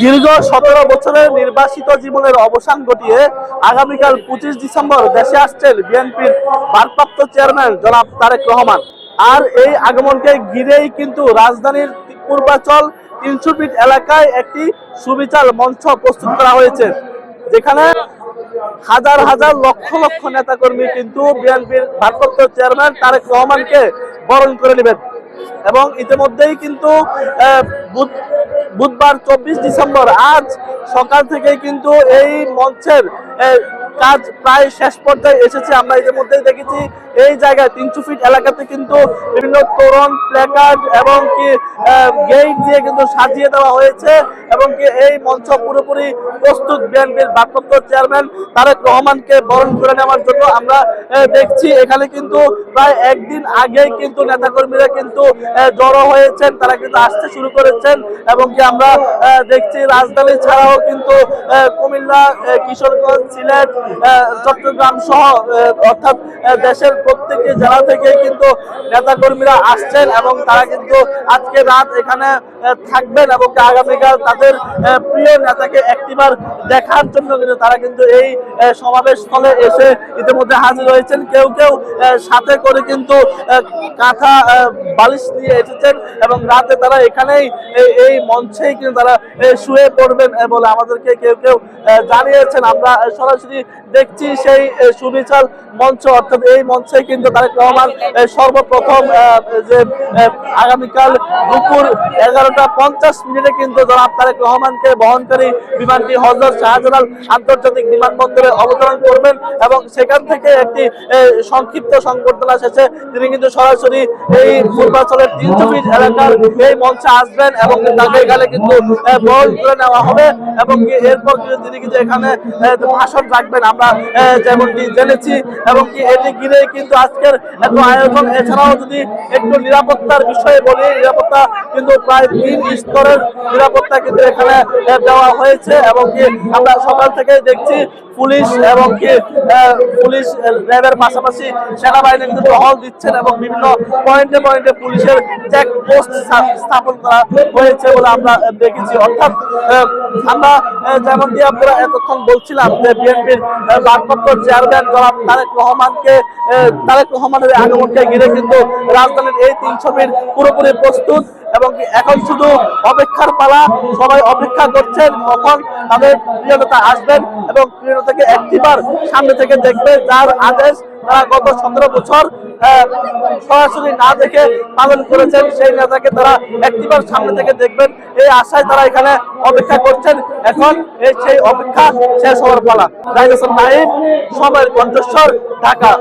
দীর্ঘ 17 বছরের নির্বাসিত জীবনের অবসান ঘটিয়ে আগামীকাল 25 ডিসেম্বর দেশে আসছেন বিএনপির ভারপ্রাপ্ত চেয়ারম্যান জনাব তারেক রহমান। আর এই আগমনকে ঘিরেই কিন্তু রাজধানীর পূর্বাচল 300 ফিট এলাকায় একটি সুবিশাল মঞ্চ প্রস্তুত করা হয়েছে, যেখানে হাজার হাজার লক্ষ লক্ষ নেতাকর্মী কিন্তু বিএনপির ভারপ্রাপ্ত চেয়ারম্যান তারেক রহমানকে বরণ করে নেবেন। এবং ইতিমধ্যেই কিন্তু বুধবার 24 ডিসেম্বর আজ সকাল থেকেই কিন্তু এই মঞ্চের কাজ প্রায় শেষ পর্যায়ে এসেছে। আমরা ইতিমধ্যেই দেখেছি এই জায়গায় 300 ফিট এলাকাতে কিন্তু বিভিন্ন তোরণ, প্ল্যাকার্ড এবং কি গেট দিয়ে কিন্তু সাজিয়ে দেওয়া হয়েছে এবং কি এই মঞ্চ পুরোপুরি প্রস্তুত বিএনপির ভারপ্রাপ্ত চেয়ারম্যান তারেক রহমানকে বরণ করে নেওয়ার জন্য। আমরা দেখছি এখানে কিন্তু প্রায় একদিন আগেই কিন্তু নেতাকর্মীরা কিন্তু জড়ো হয়েছেন, তারা কিন্তু আসতে শুরু করেছেন এবং কি আমরা দেখছি রাজধানী ছাড়াও কিন্তু কুমিল্লা, কিশোরগঞ্জ, সিলেট, চট্টগ্রাম সহ অর্থাৎ দেশের প্রত্যেকটি জেলা থেকে কিন্তু নেতাকর্মীরা আসছেন এবং তারা কিন্তু আজকে রাত এখানে থাকবেন এবং আগামীকাল তাদের প্রিয় নেতাকে একটিবার দেখার জন্য কিন্তু তারা কিন্তু এই সমাবেশ স্থলে এসে ইতিমধ্যে হাজির হয়েছেন। কেউ কেউ সাথে করে কিন্তু কাঁথা বালিশ নিয়ে এসেছেন এবং রাতে তারা এখানেই এই মঞ্চেই কিন্তু তারা শুয়ে পড়বেন বলে আমাদেরকে কেউ কেউ জানিয়েছেন। আমরা সরাসরি দেখছি সেই সুবিশাল মঞ্চ, অর্থাৎ এই মঞ্চে কিন্তু তারেক রহমান সর্বপ্রথম যে আগামীকাল দুপুর 11:50 কিন্তু জনাব তারেক রহমানকে বহনকারী বিমানটি হযরত শাহজালাল আন্তর্জাতিক বিমানবন্দরে অবতরণ করবেন এবং সেখান থেকে একটি সংক্ষিপ্ত সংবর্ধনা শেষে তিনি কিন্তু সরাসরি এই পূর্বাঞ্চলের 300 ফিট এলাকার এই মঞ্চে আসবেন এবং তাকে এখানে কিন্তু বরণ করে নেওয়া হবে এবং এরপর তিনি কিন্তু এখানে ভাষণ রাখবেন আমরা যেমনটি জেনেছি এবং কি এটি ঘিরে কিন্তু আজকের এত আয়োজন। এছাড়াও যদি একটু নিরাপত্তার বিষয়ে বলি, নিরাপত্তা কিন্তু প্রায় 3 স্তরের নিরাপত্তা কিন্তু এখানে দেওয়া হয়েছে এবং কি আমরা সকাল থেকে দেখছি পুলিশ এবং কি পুলিশ র্যাবের পাশাপাশি সেনাবাহিনী কিন্তু টহল দিচ্ছেন এবং বিভিন্ন পয়েন্টে পয়েন্টে পুলিশের চেকপোস্ট স্থাপন করা হয়েছে বলে আমরা দেখেছি। অর্থাৎ আমরা যেমনটি আপনারা এতক্ষণ বলছিলাম যে বিএনপির ভারপ্রাপ্ত চেয়ারম্যান জনাব তারেক রহমানের আগমনকে ঘিরে কিন্তু রাজধানীর এই 300 ফিট পুরোপুরি প্রস্তুত এবং এখন শুধু অপেক্ষার পালা। সবাই অপেক্ষা করছেন কখন তাদের প্রিয় নেতা আসবেন এবং প্রিয় নেতাকে একটিবার সামনে থেকে দেখবে, যার আদেশ তারা গত 17 বছর সরাসরি না দেখে পালন করেছেন। সেই নেতাকে তারা একটিবার সামনে থেকে দেখবেন, এই আশায় তারা এখানে অপেক্ষা করছেন। এখন সেই অপেক্ষা শেষ হওয়ার পালা। জাহিদ হাসান নাহিদ, সময়ের কণ্ঠস্বর, ঢাকা।